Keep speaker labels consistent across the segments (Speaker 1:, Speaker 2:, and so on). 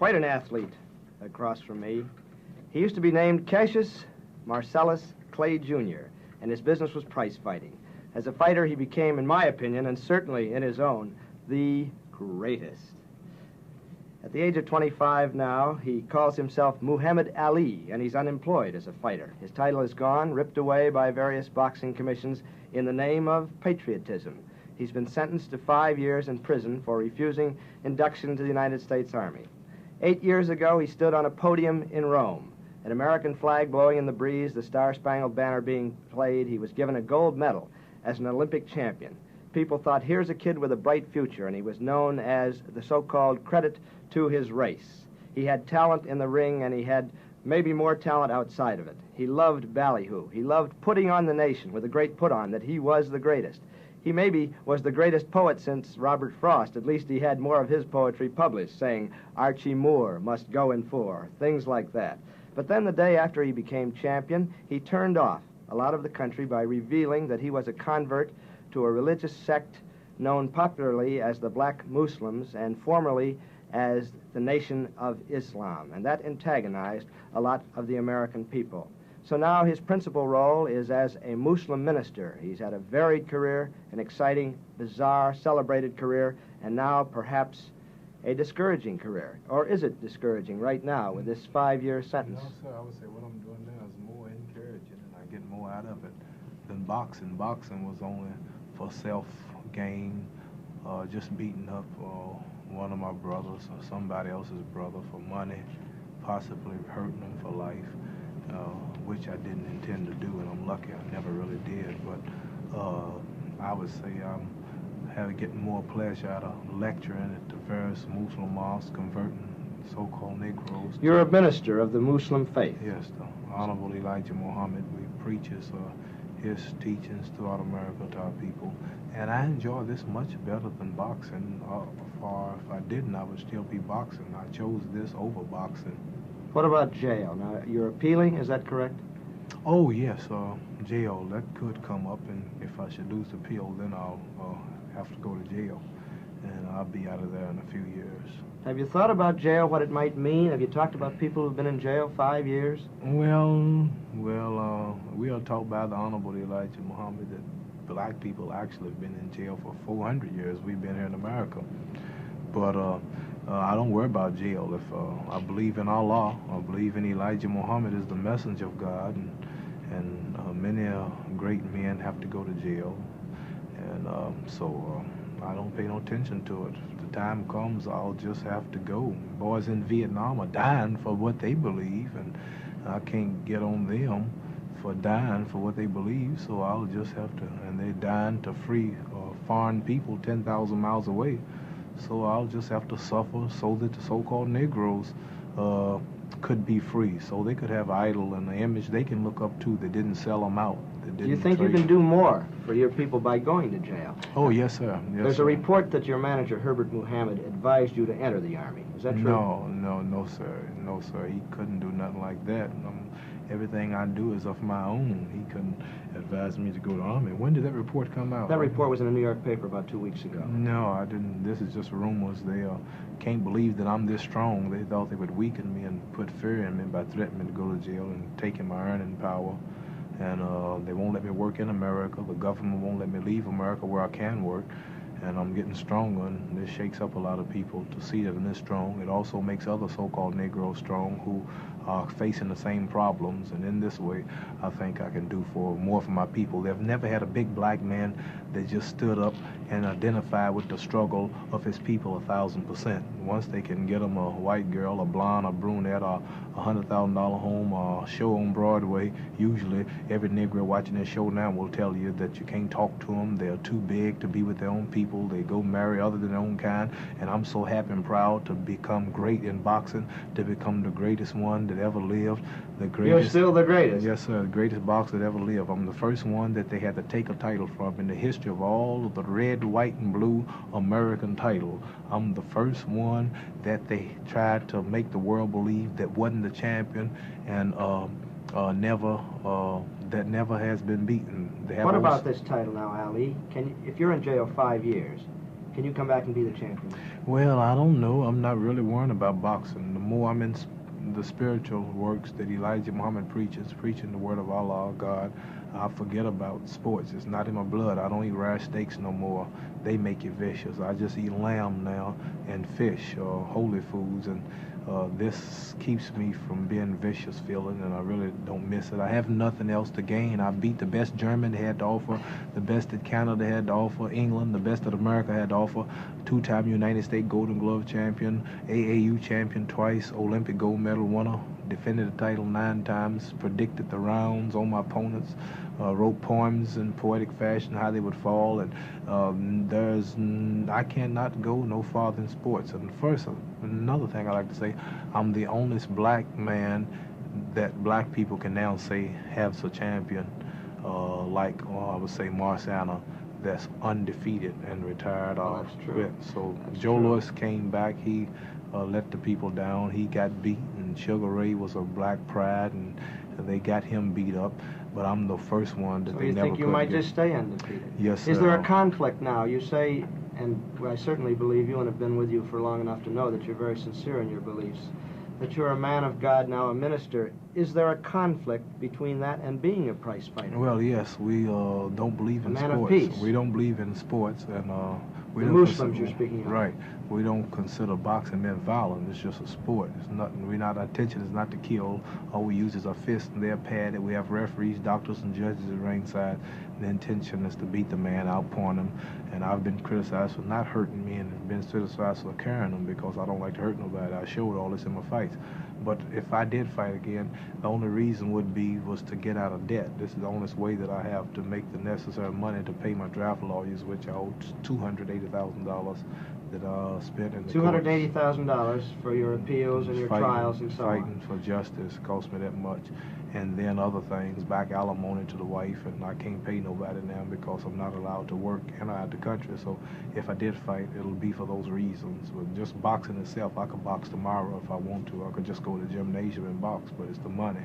Speaker 1: quite an athlete across from me. He used to be named Cassius Marcellus Clay, Jr., and his business was prize fighting. As a fighter, he became, in my opinion, and certainly in his own, the greatest. At the age of 25 now, he calls himself Muhammad Ali, and he's unemployed as a fighter. His title is gone, ripped away by various boxing commissions in the name of patriotism. He's been sentenced to 5 years in prison for refusing induction to the United States Army. 8 years ago, he stood on a podium in Rome. An American flag blowing in the breeze, the Star-Spangled Banner being played, he was given a gold medal as an Olympic champion. People thought, here's a kid with a bright future, and he was known as the so-called credit to his race. He had talent in the ring, and he had maybe more talent outside of it. He loved ballyhoo. He loved putting on the nation with a great put-on that he was the greatest. He maybe was the greatest poet since Robert Frost. At least he had more of his poetry published, saying, Archie Moore must go in for, things like that. But then the day after he became champion, he turned off a lot of the country by revealing that he was a convert to a religious sect known popularly as the Black Muslims and formerly as the Nation of Islam. And that antagonized a lot of the American people. So now his principal role is as a Muslim minister. He's had a varied career, an exciting, bizarre, celebrated career, and now perhaps a discouraging career. Or is it discouraging right now with this 5-year sentence?
Speaker 2: No, sir. I would say what I'm doing now is more encouraging, and I get more out of it than boxing. Boxing was only for self-gain, just beating up one of my brothers or somebody else's brother for money, possibly hurting them for life, which I didn't intend to do, and I'm lucky I never really did. But I would say I'm getting more pleasure out of lecturing at the various Muslim mosques, converting so-called Negroes.
Speaker 1: You're a minister of the Muslim faith.
Speaker 2: Yes, the Honorable Elijah Muhammad. We preach his teachings throughout America to our people. And I enjoy this much better than boxing. Or if I didn't, I would still be boxing. I chose this over boxing.
Speaker 1: What about jail? Now, you're appealing, is that correct?
Speaker 2: Oh, yes, jail. That could come up, and if I should lose the appeal, then I'll have to go to jail. And I'll be out of there in a few years.
Speaker 1: Have you thought about jail, what it might mean? Have you talked about people who've been in jail 5 years?
Speaker 2: Well, we are taught by the Honorable Elijah Muhammad that black people actually have been in jail for 400 years. We've been here in America. But I don't worry about jail. If I believe in Allah, I believe in Elijah Muhammad as the messenger of God, and many great men have to go to jail. And so I don't pay no attention to it. If the time comes, I'll just have to go. Boys in Vietnam are dying for what they believe, and I can't get on them for dying for what they believe, so I'll just have to, and they're dying to free foreign people 10,000 miles away, so I'll just have to suffer so that the so-called Negroes could be free, so they could have idol and the image they can look up to that didn't sell them out.
Speaker 1: Do you think you can do more for your people by going to jail?
Speaker 2: Oh, yes, sir. Yes,
Speaker 1: There's
Speaker 2: sir.
Speaker 1: a report that your manager, Herbert Muhammad, advised you to enter the Army. Is that true?
Speaker 2: No, sir. No, sir. He couldn't do nothing like that. Everything I do is of my own. He couldn't advise me to go to the Army. When did that report come out?
Speaker 1: That report was in a New York paper about 2 weeks ago.
Speaker 2: No, I didn't. This is just rumors. They can't believe that I'm this strong. They thought they would weaken me and put fear in me by threatening me to go to jail and taking my earning power. And they won't let me work in America. The government won't let me leave America where I can work. And I'm getting stronger, and this shakes up a lot of people to see that I'm this strong. It also makes other so-called Negroes strong who are facing the same problems. And in this way, I think I can do more for my people. They've never had a big black man that just stood up and identified with the struggle of his people 1,000%. Once they can get them a white girl, a blonde, a brunette, or a $100,000 home, or a show on Broadway, usually every Negro watching this show now will tell you that you can't talk to them. They're too big to be with their own people. They go marry other than their own kind. And I'm so happy and proud to become great in boxing, to become the greatest one that ever lived. The greatest.
Speaker 1: You're still the greatest.
Speaker 2: Yes, sir. The greatest boxer that ever lived. I'm the first one that they had to take a title from in the history of all of the red, white, and blue American title. I'm the first one that they tried to make the world believe that wasn't the champion, and that never has been beaten.
Speaker 1: What about this title now, Ali? If you're in jail 5 years, can you come back and be the champion?
Speaker 2: Well, I don't know. I'm not really worrying about boxing. The more I'm in the spiritual works that Elijah Muhammad preaches, preaching the word of Allah, God, I forget about sports. It's not in my blood. I don't eat rare steaks no more. They make you vicious. I just eat lamb now and fish, holy foods, and this keeps me from being vicious feeling, and I really don't miss it. I have nothing else to gain. I beat the best German they had to offer, the best that Canada had to offer, England, the best that America had to offer, two-time United States Golden Glove champion, AAU champion twice, Olympic gold medal winner, defended the title 9 times, predicted the rounds on my opponents, wrote poems in poetic fashion, how they would fall, and I cannot go no farther in sports. And first, another thing I like to say, I'm the only black man that black people can now say has a champion, like I would say Marsana, that's undefeated and retired off.
Speaker 1: That's true.
Speaker 2: So
Speaker 1: That's
Speaker 2: Joe
Speaker 1: true.
Speaker 2: Louis came back. He let the people down. He got beat, and Sugar Ray was a black pride, and they got him beat up. But I'm the first one that
Speaker 1: So
Speaker 2: they
Speaker 1: you
Speaker 2: never
Speaker 1: think you
Speaker 2: could
Speaker 1: might
Speaker 2: get.
Speaker 1: just stay undefeated?
Speaker 2: Yes,
Speaker 1: Is there
Speaker 2: sir.
Speaker 1: a conflict now? You say, and I certainly believe you and have been with you for long enough to know that you're very sincere in your beliefs, that you're a man of God, now a minister. Is there a conflict between that and being a prize fighter?
Speaker 2: Well, yes, we don't believe in
Speaker 1: A man of
Speaker 2: sports.
Speaker 1: peace.
Speaker 2: We don't believe in sports, and we
Speaker 1: The
Speaker 2: don't
Speaker 1: Muslims you're speaking of.
Speaker 2: Right. We don't consider boxing being violent. It's just a sport. It's nothing. Our intention is not to kill. All we use is our fists, and they're padded. We have referees, doctors, and judges at ringside. The intention is to beat the man, outpoint him. And I've been criticized for not hurting me, and been criticized for carrying him because I don't like to hurt nobody. I showed all this in my fights. But if I did fight again, the only reason was to get out of debt. This is the only way that I have to make the necessary money to pay my draft lawyers, which I owe $280,000 that I spent in the
Speaker 1: $280,000 for your appeals and your
Speaker 2: fighting,
Speaker 1: trials and so
Speaker 2: fighting
Speaker 1: on.
Speaker 2: for justice cost me that much, and then other things, back alimony to the wife, and I can't pay nobody now because I'm not allowed to work and out the country. So if I did fight, it'll be for those reasons. But just boxing itself, I could box tomorrow if I want to. I could just go to the gymnasium and box, but it's the money.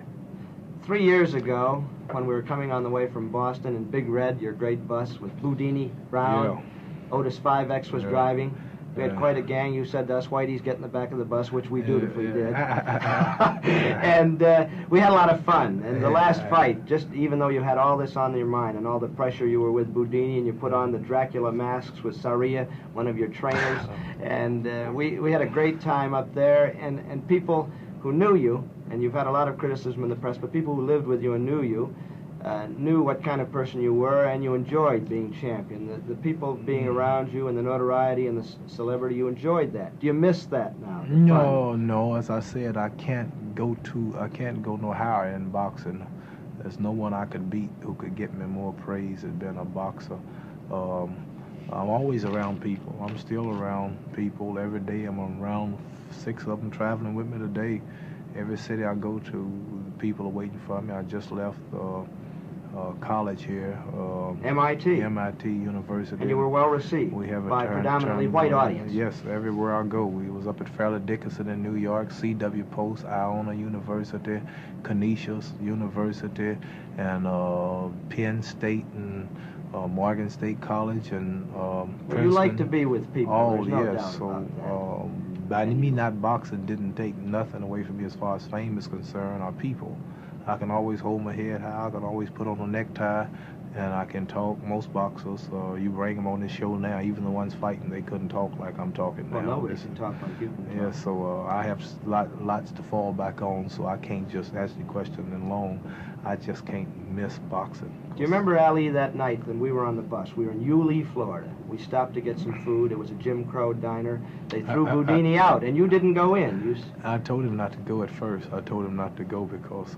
Speaker 1: 3 years ago, when we were coming on the way from Boston in Big Red, your great bus with Boudini, Brown, Otis 5X was
Speaker 2: Yeah.
Speaker 1: driving. We had
Speaker 2: Yeah.
Speaker 1: quite a gang. You said to us, Whitey's get in the back of the bus, which we dutifully did.
Speaker 2: Yeah.
Speaker 1: And we had a lot of fun. And the last fight, just even though you had all this on your mind and all the pressure, you were with Boudini and you put on the Dracula masks with Saria, one of your trainers. And we had a great time up there. And people who knew you, and you've had a lot of criticism in the press, but people who lived with you and knew you, knew what kind of person you were, and you enjoyed being champion. The people being around you and the notoriety and the celebrity, you enjoyed that. Do you miss that now? the fun?
Speaker 2: No. As I said, I can't go no higher in boxing. There's no one I could beat who could get me more praise than being a boxer. I'm always around people. I'm still around people every day. I'm around 6 of them traveling with me today. Every city I go to, people are waiting for me. I just left college here.
Speaker 1: MIT.
Speaker 2: University.
Speaker 1: And you were well received
Speaker 2: We have a
Speaker 1: by predominantly white audience.
Speaker 2: Yes, everywhere I go. We was up at Fairleigh Dickinson in New York, C.W. Post, Iona University, Canisius University, and Penn State and Morgan State College and Princeton.
Speaker 1: You like to be with people.
Speaker 2: Oh,
Speaker 1: There's no
Speaker 2: yes.
Speaker 1: doubt
Speaker 2: So,
Speaker 1: about that.
Speaker 2: by me not boxing didn't take nothing away from me as far as fame is concerned or people. I can always hold my head high. I can always put on a necktie, and I can talk. Most boxers, you bring them on this show now, even the ones fighting, they couldn't talk like I'm talking
Speaker 1: Well,
Speaker 2: now.
Speaker 1: nobody can talk like you can
Speaker 2: Yeah,
Speaker 1: talk.
Speaker 2: so I have lots to fall back on, so I can't just ask the question in long. I just can't miss boxing.
Speaker 1: Do you remember, Ali, that night when we were on the bus? We were in Yulee, Florida. We stopped to get some food. It was a Jim Crow diner. They threw Boudini out, and you didn't go in.
Speaker 2: I told him not to go at first. I told him not to go because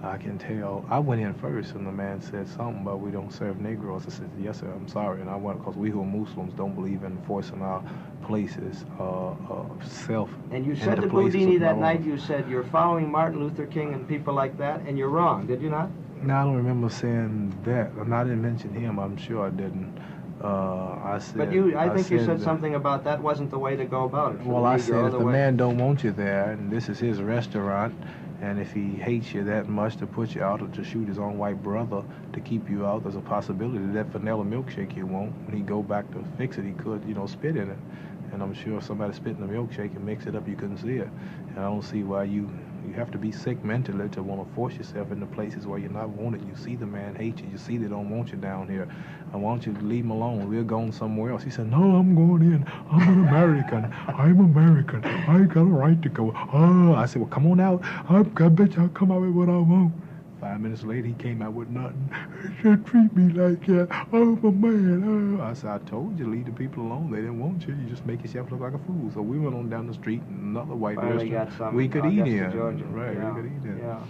Speaker 2: I can tell. I went in first, and the man said something about we don't serve Negroes. I said, yes, sir, I'm sorry. And I went because we who are Muslims don't believe in forcing our places self.
Speaker 1: And you said to Boudini that night, you said, you're following Martin Luther King and people like that, and you're wrong. Did you not?
Speaker 2: No, I don't remember saying that. And I didn't mention him. I'm sure I didn't. I said.
Speaker 1: But I think you said
Speaker 2: that,
Speaker 1: something about that wasn't the way to go about it.
Speaker 2: Well, I said if the man don't want you there, and this is his restaurant, And if he hates you that much to put you out or to shoot his own white brother to keep you out, there's a possibility that vanilla milkshake he won't. When he go back to fix it, he could, spit in it. And I'm sure if somebody spit in the milkshake and mix it up, you couldn't see it. And I don't see why you have to be sick mentally to want to force yourself into places where you're not wanted. You see the man hate you. You see they don't want you down here. I want you to leave him alone. We're going somewhere else. He said, no, I'm going in. I'm an American. I'm American. I got a right to go. Oh, I said, well, come on out. I bet you I'll come out with what I want. 5 minutes later, he came out with nothing. He said, treat me like that. I'm a man. I said, I told you, leave the people alone. They didn't want you. You just make yourself look like a fool. So we went on down the street, and another white restaurant we could eat in. Right,
Speaker 1: yeah.
Speaker 2: We could eat in.
Speaker 1: Yeah.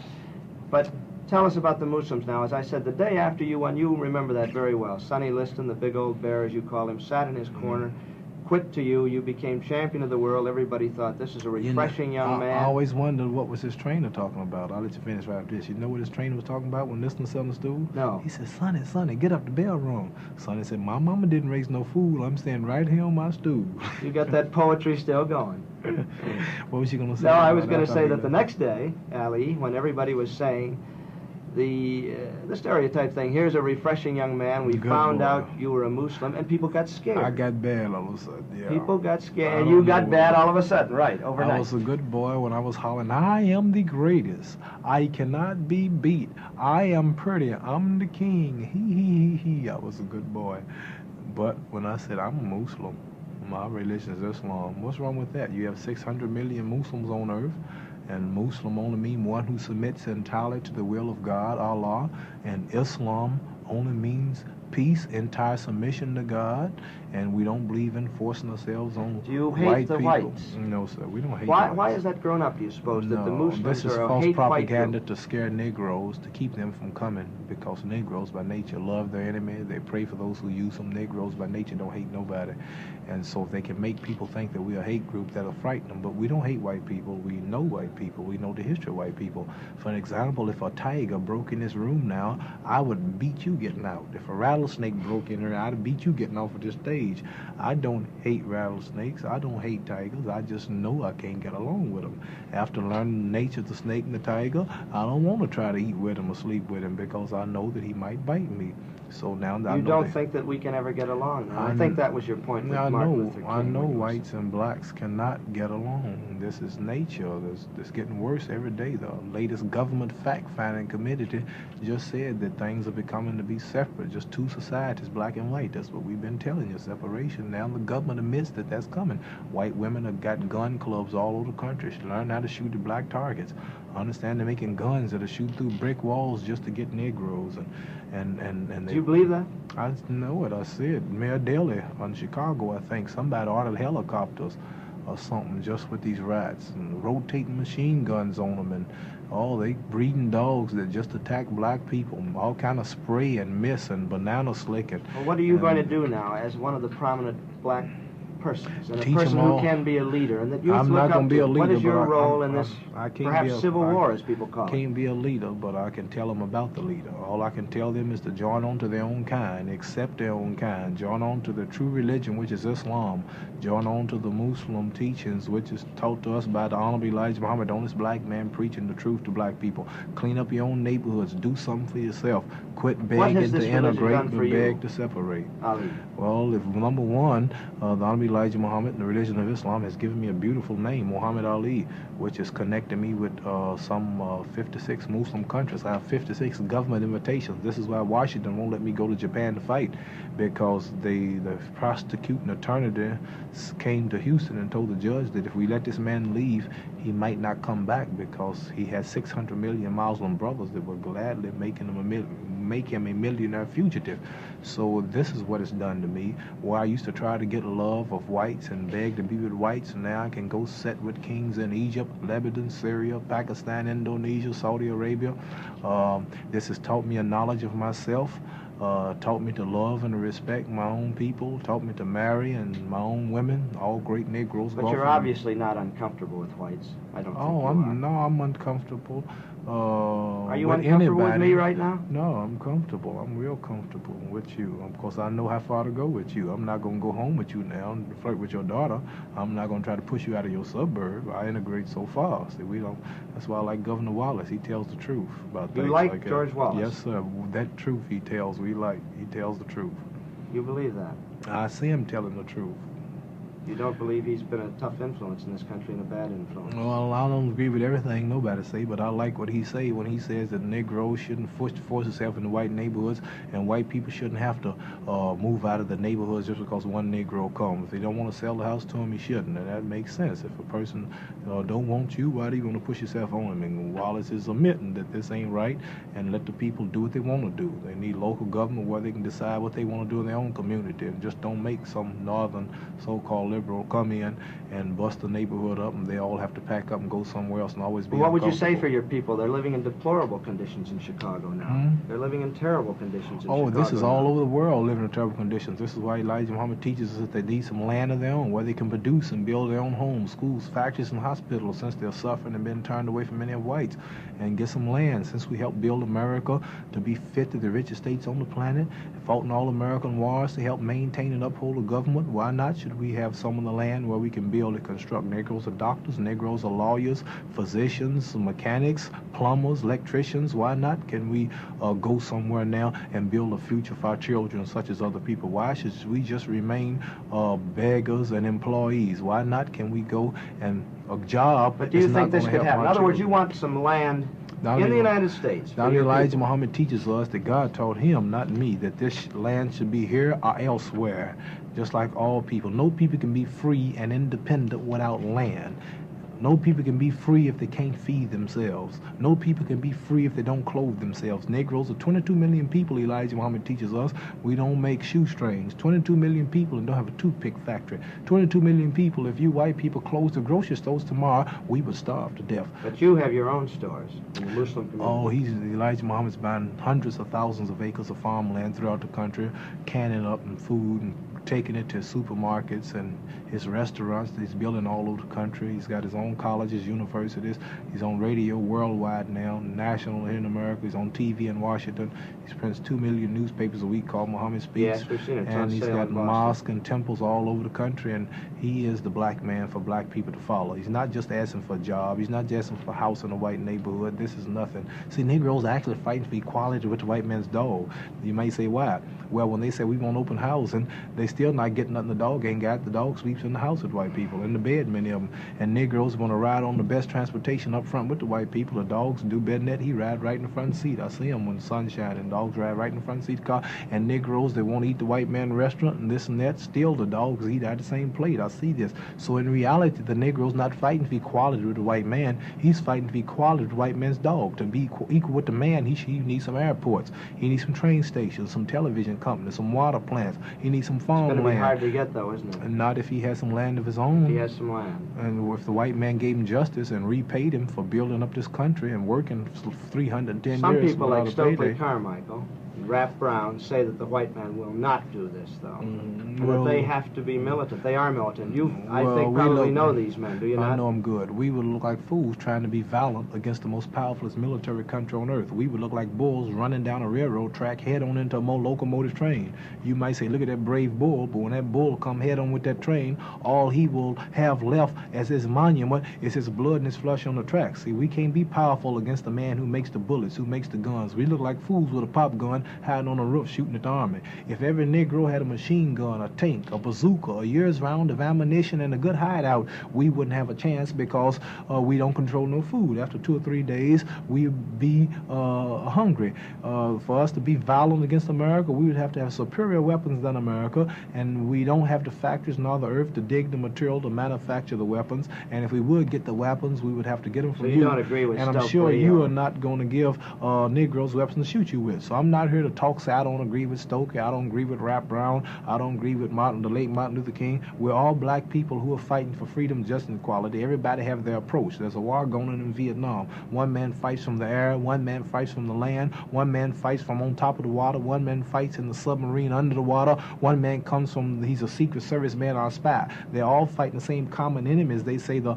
Speaker 1: But tell us about the Muslims now. As I said, the day after you won, you remember that very well. Sonny Liston, the big old bear, as you call him, sat in his corner. Quit to you. You became champion of the world. Everybody thought this is a refreshing young man.
Speaker 2: I always wondered what was his trainer talking about. I'll let you finish right after this. You know what his trainer was talking about when Liston sat on the stool?
Speaker 1: No.
Speaker 2: He said, Sonny, get up the bell rung. Sonny said, my mama didn't raise no fool. I'm standing right here on my stool.
Speaker 1: You got that poetry still going.
Speaker 2: What was you going to say?
Speaker 1: No, I was going to say that the next day, Ali, when everybody was saying the stereotype thing, here's a refreshing young man, we found out you were a Muslim, and people got scared.
Speaker 2: I got bad all of a sudden, yeah.
Speaker 1: People got scared, and you got bad all of a sudden, right, overnight.
Speaker 2: I was a good boy when I was hollering, I am the greatest, I cannot be beat, I am pretty, I'm the king, he. I was a good boy. But when I said I'm a Muslim, my religion is Islam, what's wrong with that? You have 600 million Muslims on earth, and Muslim only mean one who submits entirely to the will of God, Allah, and Islam only means peace, entire submission to God, and we don't believe in forcing ourselves on white people.
Speaker 1: Do you hate the whites?
Speaker 2: No, sir, we don't hate
Speaker 1: the
Speaker 2: whites.
Speaker 1: Why is that grown up, do you suppose, that the Muslims
Speaker 2: this is
Speaker 1: are a
Speaker 2: false
Speaker 1: hate
Speaker 2: propaganda
Speaker 1: white group?
Speaker 2: to scare Negroes, to keep them from coming, because Negroes by nature love their enemy, they pray for those who use them. Negroes by nature don't hate nobody, and so if they can make people think that we're a hate group, that'll frighten them. But we don't hate white people, we know white people, we know the history of white people. For example, if a tiger broke in this room now, I would beat you getting out. If a rattlesnake broke in here, I'd beat you getting off of this stage. I don't hate rattlesnakes, I don't hate tigers, I just know I can't get along with them. After learning the nature of the snake and the tiger, I don't want to try to eat with him or sleep with him because I know that he might bite me. So now that
Speaker 1: you don't think that we can ever get along. I think that was your point with Martin Luther King.
Speaker 2: I know whites and blacks cannot get along. This is nature. It's getting worse every day. The latest government fact-finding committee just said that things are becoming to be separate, just two societies, black and white. That's what we've been telling you, separation. Now the government admits that that's coming. White women have got gun clubs all over the country. She learned how to shoot at black targets. I understand they're making guns that'll shoot through brick walls just to get Negroes. And
Speaker 1: do you believe that?
Speaker 2: I know it. I see it. Mayor Daley in Chicago, I think, somebody ordered helicopters or something just with these rats and rotating machine guns on them, and they breeding dogs that just attack black people, all kind of spray and mist and banana slick. Well,
Speaker 1: what are you going to do now as one of the prominent black persons, and a
Speaker 2: teach
Speaker 1: person
Speaker 2: who
Speaker 1: can be a leader, and that youth
Speaker 2: I'm
Speaker 1: look
Speaker 2: not
Speaker 1: up
Speaker 2: going to be a leader.
Speaker 1: What is your role in this,
Speaker 2: I can't
Speaker 1: perhaps
Speaker 2: be a,
Speaker 1: civil war, as people call it?
Speaker 2: I can't be a leader, but I can tell them about the leader. All I can tell them is to join on to their own kind, accept their own kind, join on to the true religion, which is Islam, join on to the Muslim teachings, which is taught to us by the Honorable Elijah Muhammad, the honest black man preaching the truth to black people. Clean up your own neighborhoods, do something for yourself, quit begging to integrate, but beg to separate.
Speaker 1: Ali?
Speaker 2: Well, if number one, the Honorable Elijah Muhammad, the religion of Islam, has given me a beautiful name, Muhammad Ali, which has connected me with some 56 Muslim countries. I have 56 government invitations. This is why Washington won't let me go to Japan to fight, because the prosecuting attorney there came to Houston and told the judge that if we let this man leave, he might not come back because he has 600 million Muslim brothers that would gladly make him a millionaire fugitive. So this is what it's done to me, where I used to try to get love of whites and beg to be with whites, and now I can go sit with kings in Egypt, Lebanon, Syria, Pakistan, Indonesia, Saudi Arabia. This has taught me a knowledge of myself. taught me to love and respect my own people, taught me to marry and my own women, all great Negroes.
Speaker 1: But you're obviously not uncomfortable with whites. I don't think you are.
Speaker 2: No, I'm uncomfortable.
Speaker 1: Are you
Speaker 2: with
Speaker 1: uncomfortable
Speaker 2: anybody.
Speaker 1: with me right now?
Speaker 2: No, I'm comfortable. I'm real comfortable with you. Of course, I know how far to go with you. I'm not going to go home with you now and flirt with your daughter. I'm not going to try to push you out of your suburb. I integrate so far. See, we don't. That's why I like Governor Wallace. He tells the truth about things
Speaker 1: like
Speaker 2: like
Speaker 1: George
Speaker 2: that.
Speaker 1: Wallace?
Speaker 2: Yes, sir. That truth he tells, we like. He tells the truth.
Speaker 1: You believe that?
Speaker 2: I see him telling the truth.
Speaker 1: You don't believe he's been a tough influence in this country and a bad influence?
Speaker 2: Well, I don't agree with everything nobody say, but I like what he say when he says that Negroes shouldn't force itself into white neighborhoods, and white people shouldn't have to move out of the neighborhoods just because one Negro comes. If they don't want to sell the house to him, he shouldn't, and that makes sense. If a person don't want you, why are you going to push yourself on him? And Wallace is admitting that this ain't right, and let the people do what they want to do. They need local government where they can decide what they want to do in their own community, and just don't make some northern so-called liberal come in and bust the neighborhood up, and they all have to pack up and go somewhere else and always be
Speaker 1: What would you say
Speaker 2: uncomfortable.
Speaker 1: for your people? They're living in deplorable conditions in Chicago now. They're living in terrible conditions in Chicago.
Speaker 2: Oh, this is all
Speaker 1: now.
Speaker 2: over the world living in terrible conditions. This is why Elijah Muhammad teaches us that they need some land of their own where they can produce and build their own homes, schools, factories, and hospitals, since they're suffering and been turned away from many of whites, and get some land since we helped build America to be fit to the richest states on the planet, fought in all American wars to help maintain and uphold the government. Why not should we have some of the land where we can build and construct? Negroes are doctors, Negroes are lawyers, physicians, mechanics, plumbers, electricians. Why not can we go somewhere now and build a future for our children such as other people? Why should we just remain beggars and employees? Why not can we go and a job?
Speaker 1: But do you think this could happen? In other words, you
Speaker 2: want
Speaker 1: want some land in the United States.
Speaker 2: Now Elijah Muhammad teaches us that God taught him, not me, that this land should be here or elsewhere, just like all people. No people can be free and independent without land. No people can be free if they can't feed themselves. No people can be free if they don't clothe themselves. Negroes are 22 million people, Elijah Muhammad teaches us. We don't make shoestrings. 22 million people and don't have a toothpick factory. 22 million people, if you white people closed the grocery stores tomorrow, we would starve to death.
Speaker 1: But you have your own stores in the Muslim community.
Speaker 2: Oh, Elijah Muhammad's buying hundreds of thousands of acres of farmland throughout the country, canning up and food and taking it to supermarkets and his restaurants that he's building all over the country. He's got his own colleges, universities. He's on radio worldwide now, national here in America. He's on TV in Washington. He prints 2 million newspapers a week called Muhammad Speaks.
Speaker 1: Yes, we've seen it.
Speaker 2: And he's got mosques and temples all over the country, and he is the black man for black people to follow. He's not just asking for a job. He's not just asking for a house in a white neighborhood. This is nothing. See, Negroes are actually fighting for equality with the white man's dog. You may say, why? Well, when they say we want open housing, they still not getting nothing the dog ain't got. The dog sleeps in the house with white people, in the bed, many of them. And Negroes want to ride on the best transportation up front with the white people. The dogs do better than that. He ride right in the front seat. I see him when the sun's shining. Dogs ride right in the front seat of the car. And Negroes, they want to eat the white man restaurant and this and that. Still, the dogs eat out the same plate. I see this. So in reality, the Negro's not fighting for equality with the white man. He's fighting for equality with the white man's dog. To be equal with the man, he needs some airports. He needs some train stations, some television companies, some water plants. He needs some farmland.
Speaker 1: It's going to be hard to get, though, isn't it?
Speaker 2: And not if he has some land of his own.
Speaker 1: He has some land.
Speaker 2: And if the white man gave him justice and repaid him for building up this country and working 310 years.
Speaker 1: Some people like
Speaker 2: without a
Speaker 1: Stokely
Speaker 2: payday.
Speaker 1: Carmichael and Rap Brown say that the white man will not do this, though. And
Speaker 2: well,
Speaker 1: that they have to be militant. They are militant. You, I
Speaker 2: well,
Speaker 1: think,
Speaker 2: we
Speaker 1: probably
Speaker 2: look-
Speaker 1: know these men, do you
Speaker 2: I
Speaker 1: not?
Speaker 2: know I'm good. We would look like fools trying to be valiant against the most powerful military country on earth. We would look like bulls running down a railroad track head on into a more locomotive train. You might say, look at that brave bull, but when that bull come head on with that train, all he will have left as his monument is his blood and his flesh on the track. See, we can't be powerful against the man who makes the bullets, who makes the guns. We look like fools with a pop gun hiding on a roof shooting at the army. If every Negro had a machine gun, a tank, a bazooka, a year's round of ammunition, and a good hideout, we wouldn't have a chance because we don't control no food. After 2 or 3 days, we'd be hungry. For us to be violent against America, we would have to have superior weapons than America, and we don't have the factories nor the earth to dig the material to manufacture the weapons. And if we would get the weapons, we would have to get them from
Speaker 1: So you don't agree with
Speaker 2: And I'm
Speaker 1: Stokely,
Speaker 2: sure you are not going to give Negroes weapons to shoot you with. So I'm not here to to talk, say I don't agree with Stokely, I don't agree with Rap Brown, I don't agree with the late Martin Luther King. We're all black people who are fighting for freedom, justice, and equality. Everybody have their approach. There's a war going on in Vietnam. One man fights from the air, one man fights from the land, one man fights from on top of the water, one man fights in the submarine under the water, one man comes from, he's a Secret Service man or a spy. They're all fighting the same common enemies, they say, the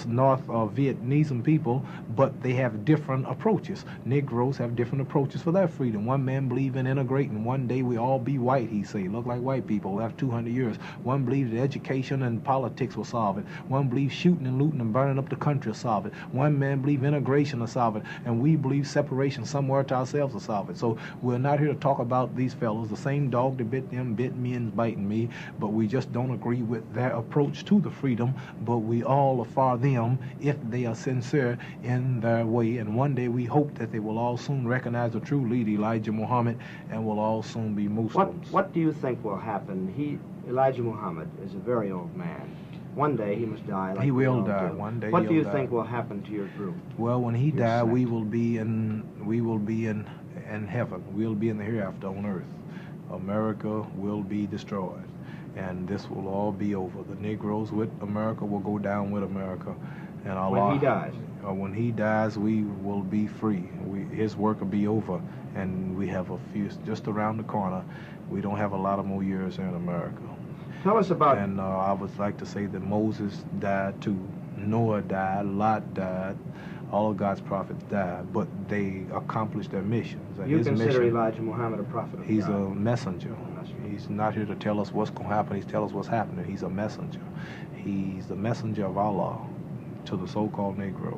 Speaker 2: North Vietnamese people, but they have different approaches. Negroes have different approaches for their freedom. One man believes in integrating. One day we all be white, he say. Look like white people after 200 years. One believes that education and politics will solve it. One believes shooting and looting and burning up the country will solve it. One man believes integration will solve it. And we believe separation somewhere to ourselves will solve it. So we're not here to talk about these fellows. The same dog that bit them bit me and is biting me, but we just don't agree with their approach to the freedom, but we all are for them if they are sincere in their way. And one day we hope that they will all soon recognize the true leader, Elijah Muhammad, and will all soon be Muslims.
Speaker 1: What do you think will happen? Elijah Muhammad is a very old man. One day he must die. Like
Speaker 2: he will
Speaker 1: we all
Speaker 2: die.
Speaker 1: do.
Speaker 2: One day.
Speaker 1: What do you
Speaker 2: die.
Speaker 1: think will happen to your group?
Speaker 2: Well, when he
Speaker 1: Your
Speaker 2: dies,
Speaker 1: sect?
Speaker 2: we will be in heaven. We'll be in the hereafter on earth. America will be destroyed, and this will all be over. The Negroes with America will go down with America, and Allah.
Speaker 1: When he dies.
Speaker 2: When he dies, we will be free. His work will be over, and we have a few just around the corner. We don't have a lot of more years here in America.
Speaker 1: Tell us about.
Speaker 2: And I would like to say that Moses died too. Noah died. Lot died. All of God's prophets died, but they accomplished their missions. And
Speaker 1: You
Speaker 2: his
Speaker 1: consider
Speaker 2: mission,
Speaker 1: Elijah Muhammad a prophet of
Speaker 2: he's
Speaker 1: God?
Speaker 2: a messenger. He's not here to tell us what's going to happen. He's telling us what's happening. He's a messenger. He's the messenger of Allah to the so-called Negroes.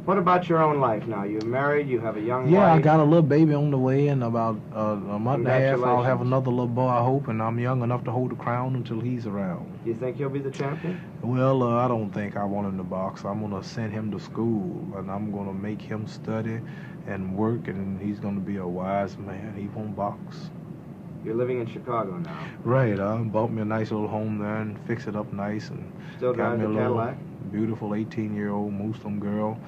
Speaker 1: What about your own life now? You're married, you have a young
Speaker 2: Yeah,
Speaker 1: wife.
Speaker 2: I got a little baby on the way. In about a month and a half, I'll have
Speaker 1: Congratulations.
Speaker 2: another little boy, I hope, and I'm young enough to hold the crown until he's around.
Speaker 1: Do you think he'll be the champion?
Speaker 2: Well, I don't think I want him to box. I'm going to send him to school, and I'm going to make him study and work, and he's going to be a wise man. He won't box.
Speaker 1: You're living in Chicago now.
Speaker 2: Right, I bought me a nice little home there and fixed it up nice, and
Speaker 1: Still
Speaker 2: got
Speaker 1: drives
Speaker 2: me
Speaker 1: a
Speaker 2: a little
Speaker 1: Cadillac?
Speaker 2: beautiful 18-year-old Muslim girl.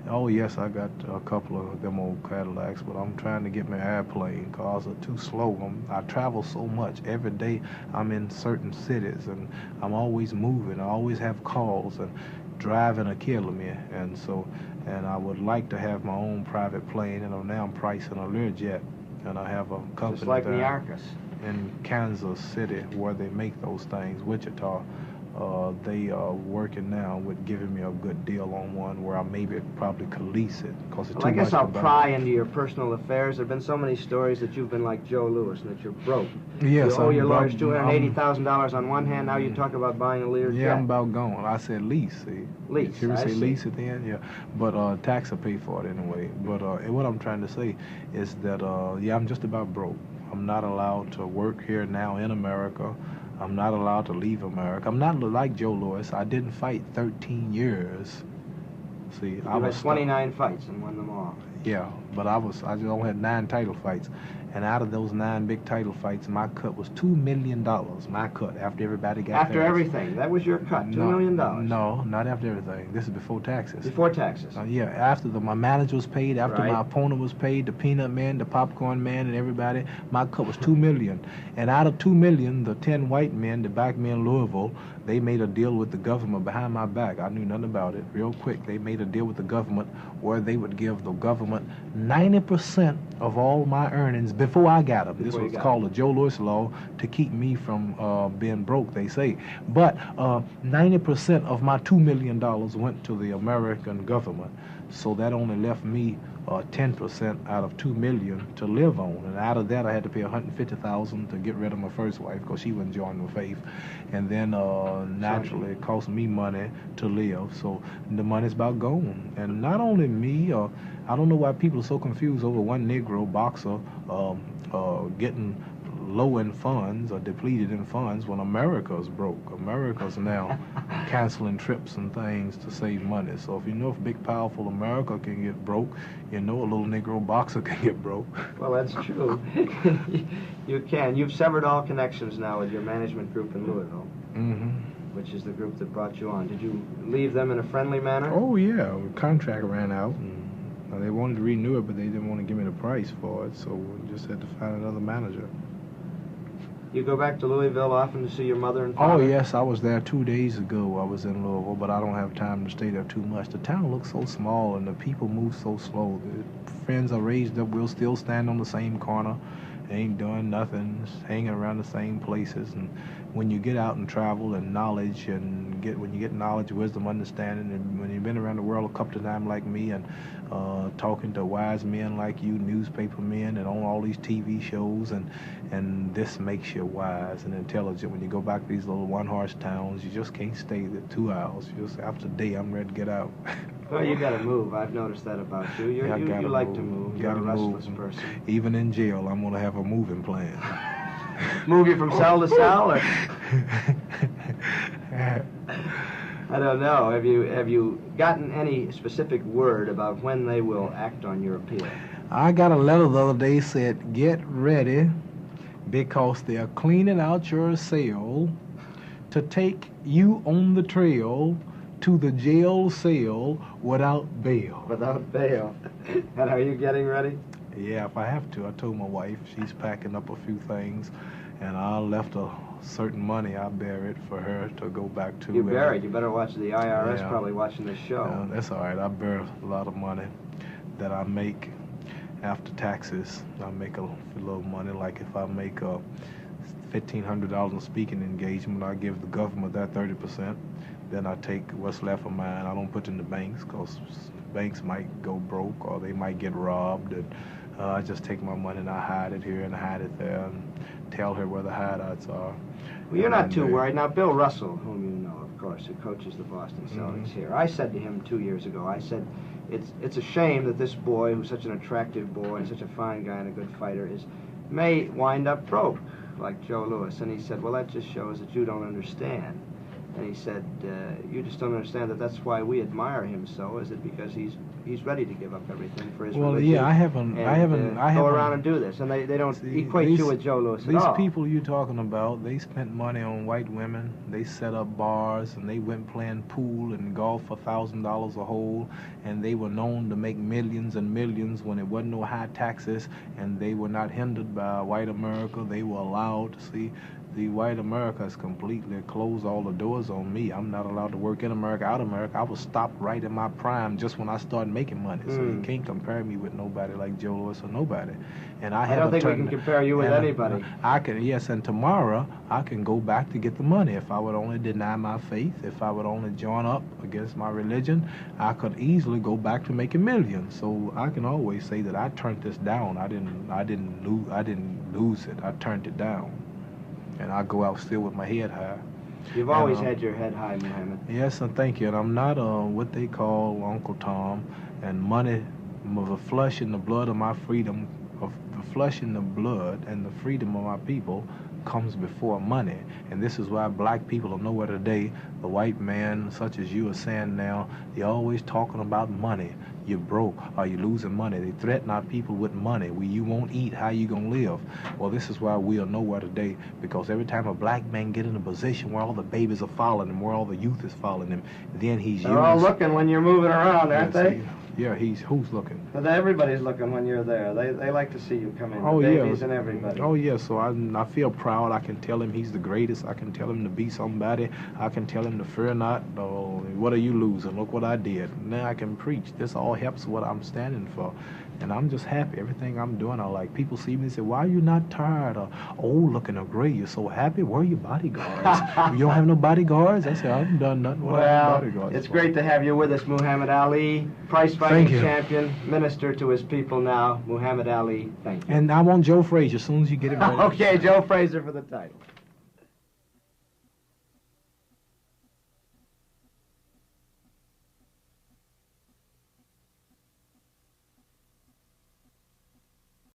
Speaker 2: Oh, yes, I got a couple of them old Cadillacs, but I'm trying to get my airplane. Cars are too slow. I travel so much. Every day I'm in certain cities, and I'm always moving. I always have calls, and driving are killing me. And I would like to have my own private plane, and now I'm pricing a Learjet, and I have a company
Speaker 1: Just like
Speaker 2: there
Speaker 1: Niarchus.
Speaker 2: in Kansas City where they make those things, Wichita. They are working now with giving me a good deal on one where I maybe probably could lease it. Cause it's
Speaker 1: Well,
Speaker 2: too
Speaker 1: I guess
Speaker 2: much
Speaker 1: I'll
Speaker 2: to buy.
Speaker 1: pry into your personal affairs. There have been so many stories that you've been like Joe Louis and that you're broke.
Speaker 2: Yes,
Speaker 1: you owe your lawyers
Speaker 2: I'm-
Speaker 1: $280,000 on one hand. Now you talk about buying a Learjet.
Speaker 2: Yeah, I'm about gone. I said lease, see.
Speaker 1: Lease,
Speaker 2: You ever
Speaker 1: I
Speaker 2: say
Speaker 1: see.
Speaker 2: lease at the end? Yeah. But tax will pay for it anyway. But what I'm trying to say is that, yeah, I'm just about broke. I'm not allowed to work here now in America. I'm not allowed to leave America. I'm not like Joe Louis. I didn't fight 13 years. See,
Speaker 1: You
Speaker 2: I
Speaker 1: had
Speaker 2: was stuck.
Speaker 1: 29 fights and won them all.
Speaker 2: Yeah, but I just only had 9 title fights. And out of those 9 big title fights, my cut was $2 million. My cut after everybody got
Speaker 1: After
Speaker 2: theirs.
Speaker 1: everything. That was your cut, $2 million.
Speaker 2: No, not after everything. This is before taxes.
Speaker 1: Before taxes.
Speaker 2: Yeah, after my manager was paid, after
Speaker 1: Right.
Speaker 2: my opponent was paid, the peanut man, the popcorn man, and everybody, my cut was $2 million. And out of $2 million, the 10 white men that backed me in Louisville, they made a deal with the government behind my back. I knew nothing about it. Real quick, they made a deal with the government where they would give the government 90% of all my earnings before I got them. This
Speaker 1: Before you
Speaker 2: was
Speaker 1: got
Speaker 2: called the Joe Louis law to keep me from being broke, they say. But 90% of my $2 million went to the American government. So that only left me 10% out of $2 million to live on. And out of that, I had to pay $150,000 to get rid of my first wife because she wouldn't join the faith. And then naturally, it cost me money to live. So the money's about gone. And not only me, I don't know why people are so confused over one Negro boxer getting low in funds or depleted in funds when America's broke. America's now canceling trips and things to save money. So if you know if big, powerful America can get broke, you know a little Negro boxer can get broke.
Speaker 1: Well, that's true. You can. You've severed all connections now with your management group in Louisville,
Speaker 2: Mm-hmm.
Speaker 1: which is the group that brought you on. Did you leave them in a friendly manner?
Speaker 2: Oh, yeah. The contract ran out. And They wanted to renew it, but they didn't want to give me the price for it, so we just had to find another manager.
Speaker 1: You go back to Louisville often to see your mother and father?
Speaker 2: Oh, yes, I was there 2 days ago. I was in Louisville, but I don't have time to stay there too much. The town looks so small, and the people move so slow. The friends are raised up. We'll still stand on the same corner. Ain't doing nothing, just hanging around the same places. And when you get out and travel and knowledge, and when you get knowledge, wisdom, understanding, and when you've been around the world a couple of times like me, and talking to wise men like you, newspaper men, and on all these TV shows, and this makes you wise and intelligent. When you go back to these little one-horse towns, you just can't stay there 2 hours. You just, after a day, I'm ready to get out.
Speaker 1: Well, you got to move. I've noticed that about you. You like to move. You're a restless person.
Speaker 2: Even in jail, I'm going to have a moving plan.
Speaker 1: Move you from cell to cell, or? I don't know. Have you gotten any specific word about when they will act on your appeal?
Speaker 2: I got a letter the other day said, get ready, because they're cleaning out your cell to take you on the trail to the jail cell without bail.
Speaker 1: Without bail. And are you getting ready?
Speaker 2: Yeah, if I have to. I told my wife, she's packing up a few things, and I left a certain money I buried for her to go back to.
Speaker 1: You buried? You better watch the IRS. Yeah. Probably watching this show.
Speaker 2: That's all right. I buried a lot of money that I make after taxes. I make a little money. Like if I make $1,500 in speaking engagement, I give the government that 30%. Then I take what's left of mine. I don't put it in the banks, because banks might go broke or they might get robbed. And I just take my money and I hide it here and hide it there and tell her where the hideouts are.
Speaker 1: Well, you're not too worried. Now, Bill Russell, whom you know, of course, who coaches the Boston Celtics here, I said to him 2 years ago, I said, it's a shame that this boy, who's such an attractive boy and such a fine guy and a good fighter, may wind up broke, like Joe Louis. And he said, well, that just shows that you don't understand. And he said, you just don't understand that that's why we admire him so, is it because he's ready to give up everything for his religion.
Speaker 2: Yeah, I haven't
Speaker 1: go around and do this. And they don't equate you with Joe Louis at all.
Speaker 2: These people you're talking about, they spent money on white women. They set up bars, and they went playing pool and golf for $1,000 a hole, and they were known to make millions and millions when it wasn't no high taxes, and they were not hindered by white America. They were allowed to see. The white America has completely closed all the doors on me. I'm not allowed to work in America, out of America. I was stopped right in my prime just when I started making money. So you can't compare me with nobody like Joe Louis or nobody. And I
Speaker 1: don't think we can compare you with anybody.
Speaker 2: I can, yes, and tomorrow I can go back to get the money. If I would only deny my faith, if I would only join up against my religion, I could easily go back to making millions. So I can always say that I turned this down. I didn't lose it. I turned it down. And I go out still with my head high.
Speaker 1: You've always had your head high, Muhammad.
Speaker 2: Yes, and thank you. And I'm not what they call Uncle Tom. And money, the flesh and the blood of my freedom, of the flesh and the blood and the freedom of my people comes before money. And this is why black people are nowhere today. The white man, such as you are saying now, they're always talking about money. You're broke, or you're losing money. They threaten our people with money. You won't eat, how you gonna live? Well, this is why we are nowhere today, because every time a black man get in a position where all the babies are following him, where all the youth is following him, then he's
Speaker 1: They're all looking when you're moving around, aren't they?
Speaker 2: Yeah, who's looking?
Speaker 1: But everybody's looking when you're there. They like to see you come in, the babies and everybody.
Speaker 2: Oh, yeah, so I feel proud. I can tell him he's the greatest. I can tell him to be somebody. I can tell him to fear not. Oh, what are you losing? Look what I did. Now I can preach. This all helps what I'm standing for. And I'm just happy. Everything I'm doing, I like. People see me and say, why are you not tired or old looking or gray? You're so happy. Where are your bodyguards? You don't have no bodyguards? I said, I haven't done nothing without bodyguards.
Speaker 1: It's great to have you with us, Muhammad Ali, prize-fighting champion, minister to his people now. Muhammad Ali, thank you.
Speaker 2: And I want Joe Frazier as soon as you get it ready.
Speaker 1: Okay, Joe Frazier for the title.